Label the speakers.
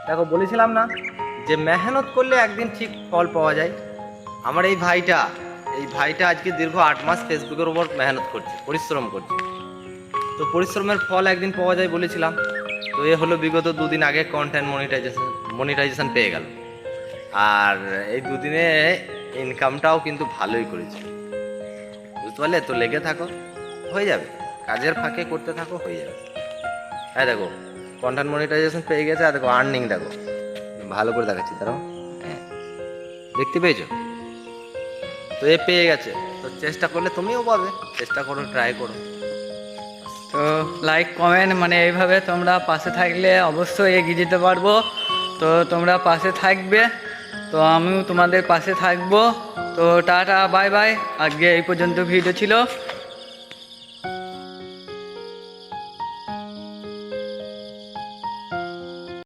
Speaker 1: দেখো বলেছিলাম না যে মেহনত করলে একদিন ঠিক ফল পাওয়া যায়। আমার এই ভাইটা আজকে দীর্ঘ 8 মাস ফেসবুকের উপর মেহনত করছে, পরিশ্রম করছে। তো পরিশ্রমের ফল একদিন পাওয়া যায় বলেছিলাম। তো এ হলো বিগত 2 দিন আগে কন্টেন্ট মনিটাইজেশন পেয়ে গেল। আর এই 2 দিনে ইনকামটাও কিন্তু ভালোই করেছে, বুঝতে পারলে? তো লেগে থাকো, হয়ে যাবে। কাজের ফাঁকে করতে থাকো, হয়ে যাবে। হ্যাঁ দেখো, কন্টেন্ট মনিটাইজেশন পেয়ে গেছে। আর দেখো আর্নিং দেখো, ভালো করে দেখাচ্ছি, দাঁড়াও। হ্যাঁ, দেখতে পেয়েছো? তো এ পেয়ে গেছে। তো চেষ্টা করলে তুমিও পাবে, চেষ্টা করো, ট্রাই করো।
Speaker 2: তো লাইক কমেন্ট মানে এইভাবে তোমরা পাশে থাকলে অবশ্যই এগিয়ে যেতে পারবো। তো তোমরা পাশে থাকবে, তো আমিও তোমাদের পাশে থাকবো। তো টাটা, বাই বাই। আজকে এই পর্যন্ত ভিডিও ছিল।